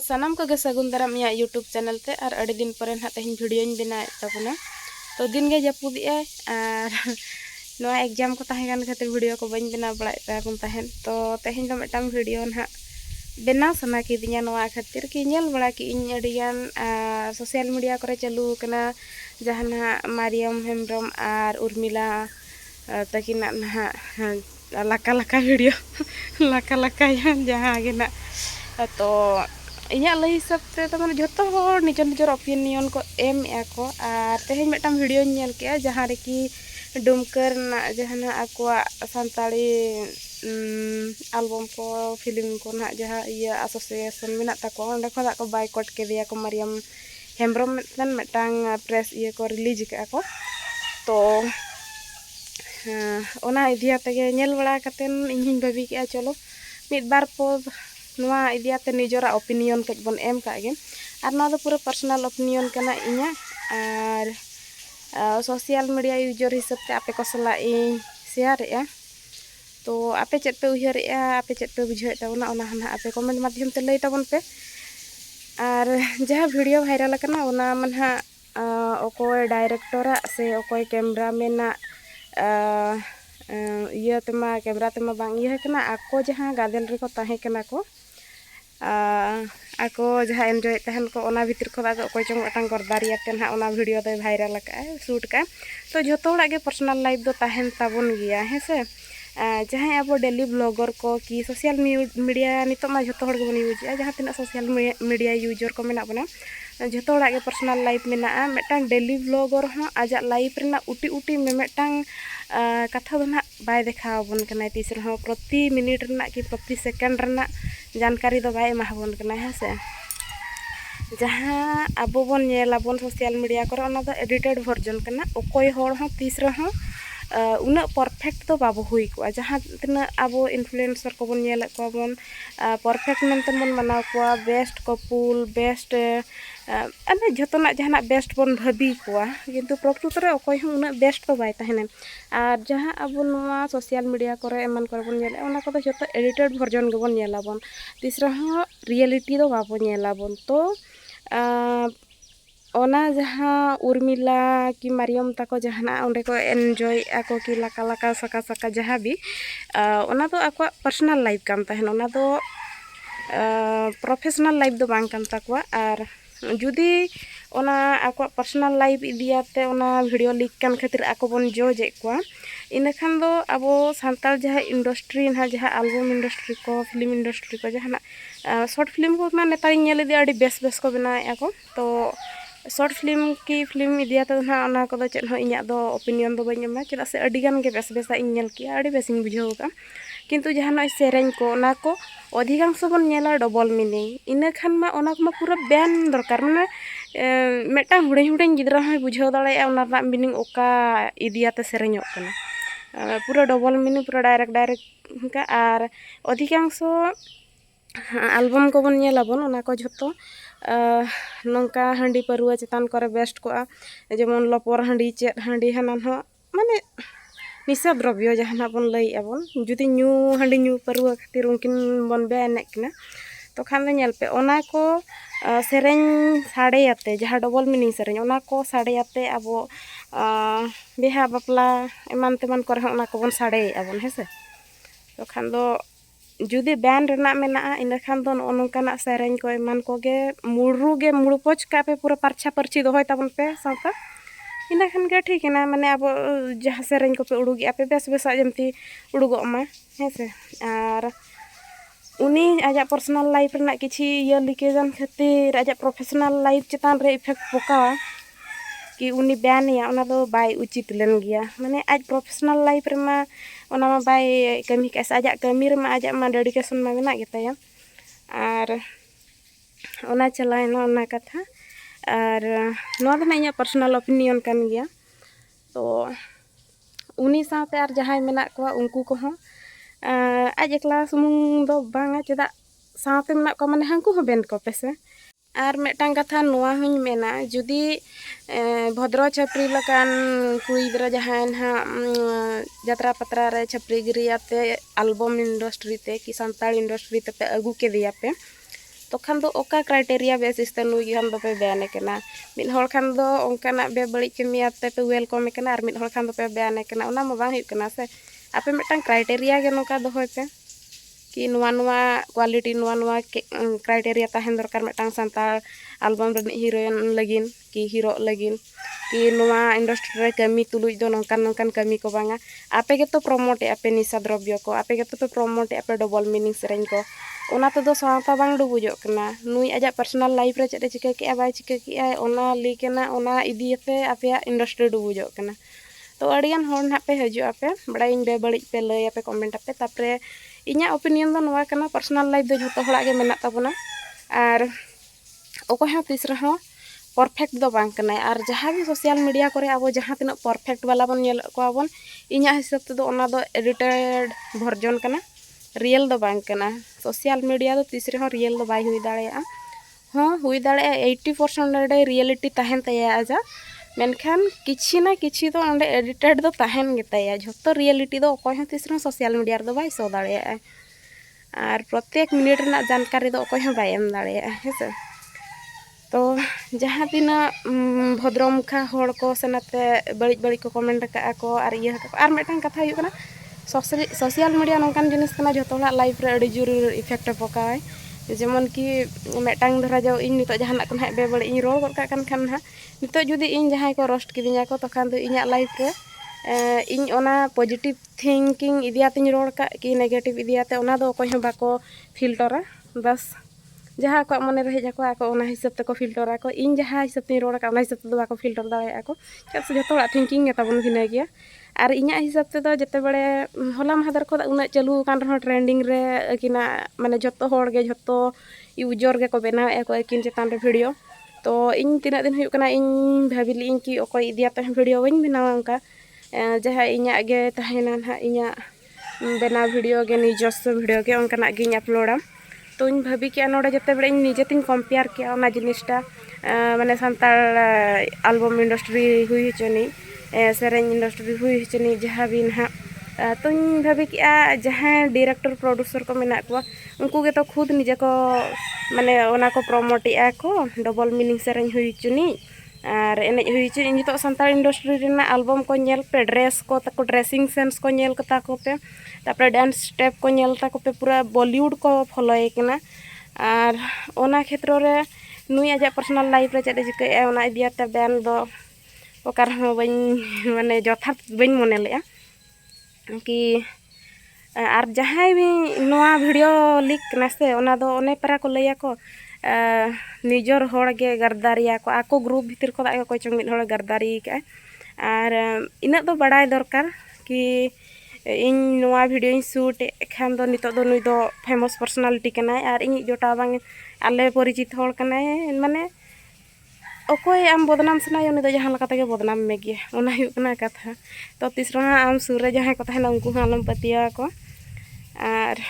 सानाम को सगुन दाराम इया यूट्यूब चैनल ते और अड़ी दिन पर तेहन वीडियो बनाए तबना तो दिन गे जपुदी और नवा एग्जाम को तहन खातिर वीडियो को बन बना बड़ाबन तहन तो तेहन दो मिटांग वीडियो ना बनाव सना किदिया नवा खातिर कि नेल बड़ा कि इन अड़ियान सोशल मीडिया करे चालू कना जहाना मारियम हेम्ब्रम और उर्मिला तकिना ना लका लका वीडियो लका लका जहाँ गे ना तो इया लई हिसाब से तो मैंने जो निजर निजर ओपिनियन को एम को और तेहन मिटांग वीडियो नेल के जहाँ रे कि डुमकर ना जहाँ आकुआ सानताड़ी एल्बम को फिल्म को ना जहाँ ये एसोसिएशन में तको अंडे खदा को बाइकॉट के दिया को मरियम हेम्ब्रम मिटांग प्रेस ये को रिलीज के को तो ओना इदिया तगे नेल बड़ा कतेन इᱧ भाभी के चलो मिद बार पद नवा इदियाते निजरा ओपिनियन कज बन एम कागे और ना पूरा पर्सनल ओपिनियन कना इña और सोशल मीडिया यूजर हिसाब से आपे को सला इन शेयर ए तो आपे चेत पे उहर ए आपे चेत पे बुझे तबना ओना हना आपे कमेंट माध्यम ते लई तबन पे और जहाँ वीडियो वायरल कना ओना मनहा ओकोय डायरेक्टरा से ओकोय कैमरामैन इया तेमा कैमरा तेमा बांग इया कना आको जहाँ गार्डन रे को ताहे कना को आको जहाँ एंजॉय तहन को ओना भीतर को ओकोय चंग अटांग करदारिया ते ना ओना वीडियो दे वायरल का शूट का तो जोतो हड़ा के पर्सनल लाइफ दो ताहेन ताबन गया है से जहाँ अब डेली ब्लॉगर को कि सोशल मीडिया नितो मा जोतो हड़ गबन यूज जहाँ तीना सोशल मीडिया यूजर को मेना बना जोतो हड़ा के पर्सनल लाइफ मेना मेटांग डेली ब्लॉगर हो आजा लाइफ रेना उटी उटी में मेटांग कथा दो ना बाय देखाबन कना तीस रहो प्रति मिनट रेना कि प्रति सेकंड रेना जानकारी दो बाय एमाबन कना है से जहाँ अब बन नेलाबन सोशल मीडिया करे ओना दो एडिटेड वर्जन कना ओकोय होड़ हो तीस रहो उना परफेक्ट तो बाबो हुई को जहाँ तना अब इन्फ्लुएंसर को बन नेल को बन परफेक्ट मेंटेन बन बनाव को बेस्ट कपुल बेस्ट अने जतना जहाँ बेस्ट बन भाभी को किंतु प्रकृत रे ओकोय हो उना बेस्ट तो बाय तहने और जहाँ अब नवा सोशल मीडिया करे एमन करे बन नेल ओना को जतो एडिटेड वर्जन गबन नेलाबन तीसरा हो रियलिटी दो बाबो नेलाबन तो ओना जहाँ उर्मिला कि मारियम तको जहाँ ओंडे को एनजॉय आको कि लका लका सका सका जहाँ भी ओना तो आको पर्सनल लाइफ कान तहन ओना तो प्रोफेशनल लाइफ दो बांग कान ताकवा और जुदी ओना आको पर्सनल लाइफ इदियाते ओना वीडियो लीक कान खातिर आको बन जोजे को इन खान दो अब सानताल जहाँ इंडस्ट्री ना जहाँ एल्बम इंडस्ट्री को फिल्म इंडस्ट्री को जहाँ शॉर्ट फिल्म को मा नेतार नेल इदी आडी बेस बेस को बनाए को तो शॉर्ट फिल्म की फिल्म इदिया तो ना ओना को चेत हो इña दो ओपिनियन दो बन एमा चेदा से अडी गान के बेस बेसा इन नेल किया अडी बेसिंग बुझाव का किंतु जहाँ नय सेरेंग को ओना को अधिकांश बन नेला डबल मीनिंग इना खान मा ओना को मा पूरा बैन दरकार माने मेटांग हुडे हुडे गिद्रा हो बुझाव दाड़े ओना रा मीनिंग ओका इदियाते सेरेंजो कना पूरा डबल मीनिंग पूरा डायरेक्ट का और अधिकांश एल्बम को बन नेलाबन ओना को जतो नौका हांडी परुआ चेतान करे बेस्ट को जेमन लपर हांडी चेत हांडी हानान हो माने निशा द्रव्य जहाँ बन लई आबन जुदी न्यू हांडी न्यू परुआ खातिर उनकिन बन बेने कना तो खान दे नेल पे ओना को सेरेंग साड़ेयाते जहाँ डबल मीनिंग सेरेंग ओना को साड़ेयाते अब बेहा बापला एमान तेमान करे ओना को बन साड़े आबन हेसे तो खान दो जुदी बैंड रेना मेना इन खान दो नोंकाना सेरेंग को एमान को गे मुड़पोच का पे पूरा परछा परछी दोहय ताबन पे सावता इन खान गे ठीक है ना माने अब जहाँ सेरेंग को पे उड़ुगी आपे बेस बेसा जमती उड़ुगो मा हेसे और उनी आजा पर्सनल लाइफ रेना किछि ये लिकेजन खातिर आजा प्रोफेशनल लाइफ चेतान रे इफेक्ट पोकावा कि उनी बैन या ओना दो बाय उचित लेन गया माने आज प्रोफेशनल लाइफ रे मा ओना मा बाय कमी के आजा कमी रे मा आजा मा डेडिकेशन मा मेना गेताया और ओना चलाय ना ओना कथा और नो दो इña पर्सनल ओपिनियन कान गया तो उनी साथे और जहां मेना को उनको को हो आज एकला सुमुंग दो बांगा चेदा साथे मेना को माने हांकु हो बेन को पेसे और मेटांग कथा नोआ हुई मेना जुदी भद्र छपरी लकान कुड़ी गिद्रा जहाँ ना जत्रा पत्रा रे छपरी गिरियाते एल्बम इंडस्ट्री ते कि सानताल इंडस्ट्री ते पे अगू के दिया पे तो खान दो ओका क्राइटेरिया बेसिस ते नुई खान दो पे बयाने कना मिद हर खान दो ओंकाना बेबड़ी कमियाते पे वेलकम कना और मिद हर खान दो पे बयाने कना ओना मा बांग हुई कना से आपे मिदटांग क्राइटेरिया गे नोका दोहय पे कि नुआ क्वालिटी नुआ क्राइटेरिया तहन दरकार मिदटांग सांताल एल्बम रे हीरोइन लगिन कि हीरो लगिन कि नुआ इंडस्ट्री रे कमी तुलुज दो नोंकान कमी को बांगा आपे गे तो प्रमोट आपे निशा द्रव्य को आपे गे तो पे प्रमोट आपे डबल मीनिंग सेरेंज को ओना तो सावता बांग डुबुजो कना नुई आजा पर्सनल लाइफ रे चेदे चिका के बाय चिका के ओना लिकेना ओना इदीते आपे इंडस्ट्री डुबुजो कना तो अड़ियान हर ना पे हजू आपे बड़ाई बेबड़ी पे लय आपे कमेंट आपे तापरे इन्या ओपिनियन दो नोवा कना पर्सनल लाइफ दो जतो हड़ा गे मेना ताबोना और ओकोय हो तीस रहो परफेक्ट दो बांग कना और जहाँ भी सोशल मीडिया करे अब जहाँ तीना परफेक्ट वाला बन नेल को बन इन्या हिसाब ते दो ओना दो एडिटेड वर्जन कना रियल दो बांग कना सोशल मीडिया दो तीस रहो रियल दो बाय हुई दाड़ेया हाँ हुई दाड़ेया 80% रे रियलिटी तहन तया आजा मेनखान किछि ना किछि दो अंडे एडिटेड दो तहन गेताया जतो रियलिटी दो ओकोय हो तीस रहो सोशल मीडिया दो बाय सो दाड़ेया और प्रत्येक मिनट रना जानकारी दो ओकोय हो बाय एम दाड़ेया हेसे तो जहाँ तीना भद्रमुखा हड़ को सेनाते बड़ी बड़ी को कमेंट का को और ये और मिदटांग कथा हुई कना सोशल मीडिया नोंकान जिनिस कना जतो हला लाइफ रे अड़ी जोर इफेक्ट पकाय जेमन कि मिदटांग धरा जाओ इन नितो जहाना को ना बेबड़ी इन रोल गद का खान ना नितो जुदी इन जहां को रोस्ट किदिया को तखान दो इन्या लाइफ रे इन ओना पॉजिटिव थिंकिंग इदियातिन रोल का कि नेगेटिव इदियाते ओना दो कोई हम बाको फिल्टरा बस जहाँ को मने रहे जाको आको ओना हिसाब ते को फिल्टरा को इन जहाँ हिसाब ते रोल का ओना हिसाब ते बाको फिल्टर दाड़े को चेस जतो थिंकिंग गे ताबन भिना गया और इन्या हिसाब ते दो जते बड़े होला माहदर को उना चालू कान रहो ट्रेंडिंग रे किना माने जतो होड़ गे जतो यूजर गे को बनाव ए को किन चेतान रे वीडियो तो इन तीना दिन हुयुक कना इन भाबिली इन कि ओकोय इदियाते वीडियो बइन बनावा उनका जहाँ इन्या गे तहेना ना इन्या बनाव वीडियो गे निजस्व वीडियो गे उनका गे अपलोडा तो इन भाभी कि नोडे जते बड़े निजे तीन कंपेयर किया ओना जिनिसटा माने सांताल एल्बम इंडस्ट्री हुई चनी सेरेंज इंडस्ट्री हुई चनी जहाँ भी ना तो इन भाभी कि जहाँ डायरेक्टर प्रोड्यूसर को मेना को उनको के तो खुद निजे को माने ओना को प्रमोटिया को डबल मीनिंग सेरेंज हुई चनी और एने हुई चनी नितो सांताल इंडस्ट्री रेना एल्बम को नेल पे ड्रेस को ताको ड्रेसिंग सेंस को नेल कता को पे तापर डांस स्टेप को नेलता को पे पूरा बॉलीवुड को फॉलोए कना और ओना क्षेत्र रे नुई आजा पर्सनल लाइफ रे चेदे चिके ओना इदियाते बैन दो ओकार हो बन माने जथात बन मने लेया कि और जहाँ भी नोआ वीडियो लीक कना से ओना दो ओने परा को लैया को निजर हड़ गे गर्दारिया को आको ग्रुप भीतर को दागे कोई चंग मिद हड़ गर्दारी का और इना दो बड़ाई दरकार कि इन नोआ वीडियो शूट खान दो नितो दो नुई दो फेमस पर्सनालिटी कनाय और इन जोटा बांग आले परिचित हड़ कनाय माने ओकोय आम बदनाम सनाय उनी दो जहां लकाते गे बदनाम में गे ओना हुई कना कथा तो तीसरा आम सुर रे जहां को तहना उनको आलम पतिया को और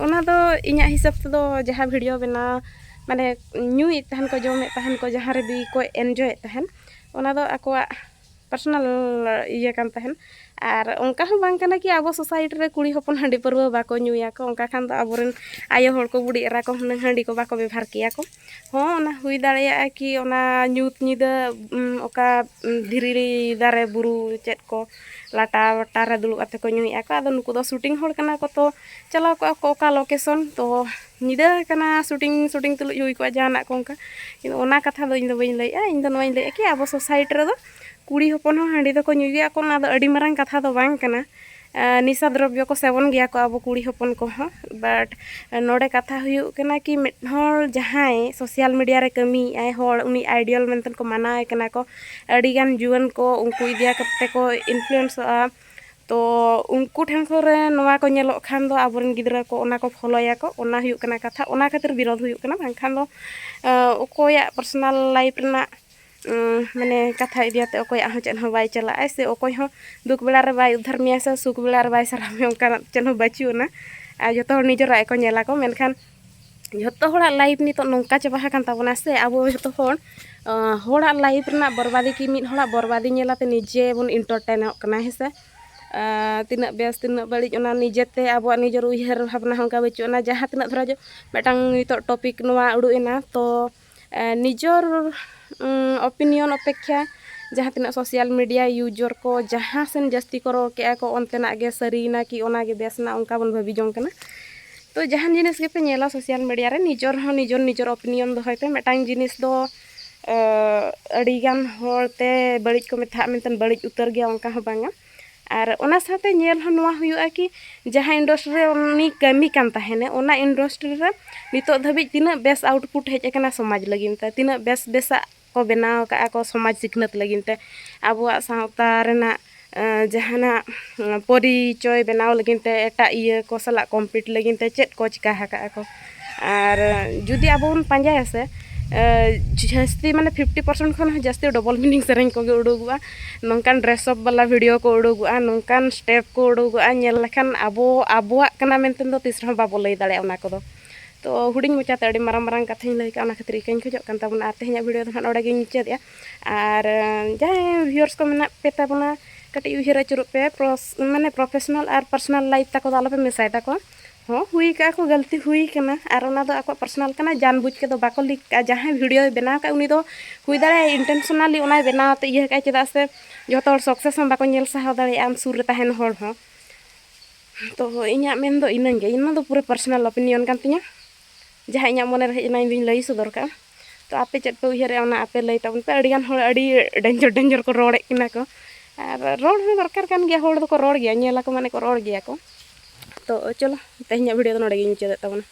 ओना दो इन्या हिसाब से दो जहां वीडियो बना माने न्यूई तहन को जमे तहन को जहां रे भी को एन्जॉय तहन ओना दो आकोआ पर्सनल इया कान तहन और उनका हम बांग कना कि अब सोसाइटी रे कुड़ी हपन हांडी परवा बाको न्यूया को उनका खान दो आबोरन आयो हड़ को बुड़ी एरा को हन हांडी को बाको व्यवहार किया को हाँ ओना हुई दाड़ेया कि ओना न्यूत निदा ओका धीरी दारे बुरु चेत को लाटा वटा रे दुलु आते को न्यूया को आदो नुकु दो शूटिंग हड़ कना को तो चलाव को ओका लोकेशन तो निदा कना शूटिंग तुलु हुई को जाना को उनका किंतु ओना कथा दो इन दो बइन लैया इन दो नोई लैया कि अब सोसाइटी रे दो कुड़ी हपन हांडी दो को न्यूया को ना दो अड़ी मारंग कथा दो बांग कना निशा द्रव्य को सेवन गया को अब कुड़ी हपन को बाट नोडे कथा हुयुक कना कि मिद हर जहां सोशल मीडिया रे कमी आय हर उनी आइडियल मेंतन को मानाय कना को अड़ी गान जुवन को उनको इदिया करते को इन्फ्लुएंस तो उनको ठेन को रे नोवा को नेलो खान दो आबोरन गिदरा को ओना को फॉलोया को ओना हुयुक कना कथा ओना खातिर विरोध हुयुक कना बांग खान दो ओकोया पर्सनल लाइफ ना माने कथा इदियाते ओकोय आ चेन हो बाय चला से ओकोय हो दुख बेला रे बाय उद्धार मिया से सुख बेला रे बाय सरा में उनका चेन हो बाचू ना आ जतो हर निजर आय को नेला को मेनखान जतो हड़ा लाइफ नितो नोंका चबा कान ताबोना से आबो जतो हर हड़ा लाइफ रना बर्बादी की मिद हड़ा बर्बादी नेलाते निजे बन एंटरटेन कना हेसे ᱛᱤᱱᱟᱹᱜ ᱵᱮᱥ ᱛᱤᱱᱟᱹᱜ ᱵᱟᱹᱲᱤᱡ ᱚᱱᱟ ᱱᱤᱡᱮᱛᱮ ᱟᱵᱚᱣᱟᱜ ᱱᱤᱡᱮᱨ ᱩᱭᱦᱟᱹᱨ ᱵᱷᱟᱵᱽᱱᱟ ᱦᱚᱸ ᱚᱱᱠᱟ ᱵᱟᱹᱪᱩᱜ ᱟᱱᱟ ᱡᱟᱦᱟᱸ ᱛᱤᱱᱟᱹᱜ ᱫᱷᱚᱨᱟ ᱢᱤᱫᱴᱟᱝ ᱱᱤᱛᱚᱜ ᱴᱚᱯᱤᱠ ᱱᱚᱣᱟ ᱩᱰᱩᱠ ᱮᱱᱟ ᱛᱚ ᱱᱤᱡᱚᱨ ᱚᱯᱤᱱᱤᱭᱚᱱ ᱚᱯᱮᱠᱷᱟ ᱡᱟᱦᱟᱸ ᱛᱤᱱᱟᱹᱜ ᱥᱳᱥᱟᱞ ᱢᱤᱰᱤᱭᱟ ᱤᱭᱩᱡᱟᱨ ko ᱡᱟᱦᱟᱸ ᱥᱮᱱ ᱡᱟᱹᱥᱛᱤ ko ᱨᱚᱲ ᱠᱮᱜᱼᱟ ko ᱚᱱᱛᱮᱱᱟᱜ ᱜᱮ ᱥᱟᱹᱨᱤᱭᱮᱱᱟ ᱠᱤ ᱚᱱᱟᱜᱮ ᱵᱮᱥᱱᱟ ᱚᱱᱠᱟ ᱵᱚᱱ ᱵᱷᱟᱵᱤ ᱡᱚᱝ ᱠᱟᱱᱟ ᱛᱚ ᱡᱟᱦᱟᱱ ᱡᱤᱱᱤᱥ ᱜᱮᱯᱮ ᱧᱮᱞᱟ ᱥᱳᱥᱟᱞ ᱢᱤᱰᱤᱭᱟ ᱨᱮ ᱱᱤᱡᱚᱨ ᱚᱯᱤᱱᱤᱭᱚᱱ ᱫᱚᱦᱚᱭ ᱯᱮ ᱢᱤᱫᱴᱟᱝ ᱡᱤᱱᱤᱥ ᱫᱚ ᱟᱹᱰᱤᱜᱟᱱ ᱦᱚᱲᱛᱮ ᱵᱟᱹᱲᱤᱡ ᱠᱚ ᱢᱮᱛᱟᱜ ᱢᱮᱱᱛᱮ ᱵᱟᱹᱲᱤᱡ ᱩᱛᱟᱹᱨ ᱜᱮᱭᱟ ᱚᱱᱠᱟ ᱦᱚᱸ ᱵᱟᱝᱟ ᱟᱨ ᱚᱱᱟ ᱥᱟᱶᱛᱮ ᱧᱮᱞ ᱦᱚᱸ ᱱᱚᱣᱟ ᱦᱩᱭᱩᱜᱼᱟ ᱠᱤ ᱡᱟᱦᱟᱸ ᱤᱱᱰᱟᱥᱴᱨᱤ ᱨᱮ ᱩᱱᱤ ᱠᱟᱹᱢᱤ ᱠᱟᱱ ᱛᱟᱦᱮᱱᱟ ᱚᱱᱟ ᱤᱱᱰᱟᱥᱴᱨᱤ ᱨᱮ ᱱᱤᱛᱚᱜ ᱫᱷᱟᱹᱵᱤᱡ ᱛᱤᱱᱟᱹᱜ ᱵᱮᱥ ᱟᱣᱩᱴᱯᱩᱴ ᱦᱮᱡ ᱟᱠᱟᱱᱟ ᱥᱚᱢᱟᱡᱽ ᱞᱟᱹᱜᱤᱫ ᱛᱮ ᱛᱤᱱᱟᱹᱜ ᱵᱮᱥᱟᱜ ko ᱵᱮᱱᱟᱣ ᱠᱟᱜᱼᱟ ko ᱥᱚᱢᱟᱡᱽ ᱥᱤᱠᱷᱱᱟᱹᱛ ᱞᱟᱹᱜᱤᱫ ᱛᱮ ᱟᱵᱚᱣᱟᱜ ᱥᱟᱶᱛᱟ ᱨᱮᱱᱟᱜ ᱡᱟᱦᱟᱱᱟᱜ ᱯᱚᱨᱤᱪᱚᱭ ᱵᱮᱱᱟᱣ ᱞᱟᱹᱜᱤᱫ ᱛᱮ ᱮᱴᱟᱜ ᱤᱭᱟᱹ ᱠᱚ ᱥᱟᱞᱟᱜ ᱠᱚᱢᱯᱤᱴ ᱞᱟᱹᱜᱤᱫ ᱛᱮ ᱪᱮᱫ ᱠᱚ ᱪᱤᱠᱟ ᱟᱠᱟᱜᱼᱟ ᱠᱚ ᱟᱨ ᱡᱩᱫᱤ ᱟᱵᱚ ᱵᱚᱱ ᱯᱟᱸᱡᱟᱭᱟ ᱥᱮ ᱡᱟᱹᱥᱛᱤ ᱢᱟᱱᱮ 50% ᱠᱷᱚᱱ ᱦᱚᱸ ᱡᱟᱹᱥᱛᱤ ᱰᱚᱵᱚᱞ ᱢᱤᱱᱤᱝ ᱥᱮᱨᱮᱧ ᱠᱚᱜᱮ ᱩᱰᱩᱠᱚᱜᱼᱟ ᱱᱚᱝᱠᱟᱱ ᱰᱨᱮᱥᱚᱯ ᱵᱟᱞᱟ ᱵᱷᱤᱰᱤᱭᱳ ko ᱩᱰᱩᱠᱚᱜᱼᱟ ᱱᱚᱝᱠᱟᱱ ᱥᱴᱮᱯ ko ᱩᱰᱩᱠᱚᱜᱼᱟ ᱧᱮᱞ ᱞᱮᱠᱷᱟᱱ ᱟᱵᱚᱣᱟᱜ ᱠᱟᱱᱟ ᱢᱮᱱᱛᱮ ᱫᱚ ᱛᱤᱥ ᱨᱮᱦᱚᱸ ᱵᱟᱵᱚ ᱞᱟᱹᱭ ᱫᱟᱲᱮᱭᱟᱜᱼᱟ ᱚᱱᱟ ᱠᱚᱫᱚ ᱛᱚ ᱦᱩᱰᱤᱧ ᱢᱚᱪᱟᱛᱮ ᱟᱹᱰᱤ ᱢᱟᱨᱟᱝ ᱠᱟᱛᱷᱟᱧ ᱞᱟᱹᱭ ᱠᱟᱜᱼᱟ ᱚᱱᱟ ᱠᱷᱟᱹᱛᱤᱨ ᱤᱠᱟᱹᱧ ᱠᱷᱚᱡᱚᱜ ᱠᱟᱱ ᱛᱟᱵᱚᱱᱟ ᱟᱨ ᱛᱮᱦᱮᱧᱟᱜ ᱵᱷᱤᱰᱤᱭᱳ ᱫᱚ ᱦᱟᱸᱜ ᱱᱚᱰᱮ ᱜᱤᱧ ᱢᱩᱪᱟᱹᱫᱮᱜᱼᱟ ᱟᱨ ᱡᱟᱦᱟᱸᱭ ᱵᱷᱤᱭᱩᱣᱟᱨᱥ ko ᱢᱮᱱᱟᱜ ᱯᱮ ᱛᱟᱵᱚᱱᱟ ᱠᱟᱹᱴᱤᱡ ᱩᱭᱦᱟᱹᱨ ᱟᱹᱪᱩᱨᱚᱜ ᱯᱮ ᱢᱟᱱᱮ ᱯᱨᱚᱯᱷᱮᱥᱚᱱᱟᱞ ᱟᱨ ᱯᱟᱨᱥᱚᱱᱟᱞ ᱞᱟᱭᱤᱯᱷ ᱛᱟᱠᱚ ᱫᱚ ᱟᱞᱚᱯᱮ ᱢᱮᱥᱟᱭ ᱛᱟᱠᱚᱣᱟ ᱦᱚᱸ ᱦᱩᱭ ᱠᱟᱜᱼᱟ ᱠᱚ ᱜᱟᱹᱞᱛᱤ ᱦᱩᱭ ᱠᱟᱱᱟ ᱟᱨ ᱚᱱᱟ ᱫᱚ ᱟᱠᱚᱣᱟᱜ ᱯᱟᱨᱥᱚᱱᱟᱞ ᱠᱟᱱᱟ ᱡᱟᱱ ᱵᱩᱡᱽ ᱠᱮᱫᱚ ᱵᱟᱠᱚ ᱞᱤᱠ ᱠᱟᱜᱼᱟ ᱡᱟᱦᱟᱸᱭ ᱵᱷᱤᱰᱤᱭᱳᱭ ᱵᱮᱱᱟᱣ ᱠᱟᱜᱼᱟ ᱩᱱᱤ ᱫᱚ ᱦᱩᱭ ᱫᱟᱲᱮᱭᱟᱜᱼᱟ ᱤᱱᱴᱮᱱᱥᱚᱱᱟᱞᱤ ᱚᱱᱟᱭ ᱵᱮᱱᱟᱣ ᱛᱮ ᱤᱭᱟᱹ ᱠᱟᱜᱼᱟ ᱪᱮᱫᱟᱜ ᱥᱮ ᱡᱚᱛᱚ ᱦᱚᱲ ᱥᱟᱠᱥᱮᱥ ᱦᱚᱸ ᱵᱟᱠᱚ ᱧᱮᱞ ᱥᱟᱦᱟᱣ ᱫᱟᱲᱮᱭᱟᱜᱼᱟ ᱟᱢ ᱥᱩᱨ ᱨᱮ ᱛᱟᱦᱮᱱ ᱦᱚᱲ ᱦᱚᱸ ᱛᱚ ᱤᱧᱟᱹᱜ ᱢᱮᱱ ᱫᱚ ᱤᱱᱟᱹᱜᱮ ᱤᱧ ᱫᱚ ᱯᱩᱨᱟᱹ ᱯᱟᱨᱥᱚᱱᱟᱞ ᱚᱯᱤᱱᱤᱭᱚᱱ ᱠᱟᱱ ᱛᱤᱧᱟᱹ ᱡᱟᱦᱟᱸ ᱤᱧᱟᱹᱜ ᱢᱚᱱᱮ ᱨᱮ ᱦᱮᱡ ᱮᱱᱟ ᱤᱧ ᱫᱩᱧ ᱞᱟᱹᱭ ᱥᱚᱫᱚᱨ ᱠᱟᱜᱼᱟ ᱛᱚ ᱟᱯᱮ ᱪᱮᱫ ᱯᱮ ᱩᱭᱦᱟᱹᱨᱮᱜᱼᱟ ᱚᱱᱟ ᱟᱯᱮ ᱞᱟᱹᱭ ᱛᱟᱵᱚᱱ ᱯᱮ ᱟᱹᱰᱤᱜᱟᱱ ᱦᱚᱲ ᱟᱹᱰᱤ ᱰᱮᱧᱡᱟᱨ ko ᱨᱚᱲᱮᱫ ᱠᱤᱱᱟ ko ᱟᱨ ᱨᱚᱲ ᱦᱚᱸ ᱫᱚᱨᱠᱟর ᱠᱟᱱ ᱜᱮᱭᱟ ᱦᱚᱲ ᱫᱚᱠᱚ ᱨᱚᱲ ᱜᱮᱭᱟ ᱧᱮᱞᱟᱠᱚ ᱢᱟᱱᱮ ko ᱨᱚᱲ ᱜᱮᱭᱟ ko ᱛᱚ ᱪᱚᱞᱚ ᱛᱮᱦᱮᱧᱟᱜ ᱵᱷᱤᱰᱤᱭᱳ ᱫᱚ ᱱᱚᱰᱮ ᱜᱤᱧ ᱢᱩᱪᱟᱹᱫᱮᱫ ᱛᱟᱵᱚᱱᱟ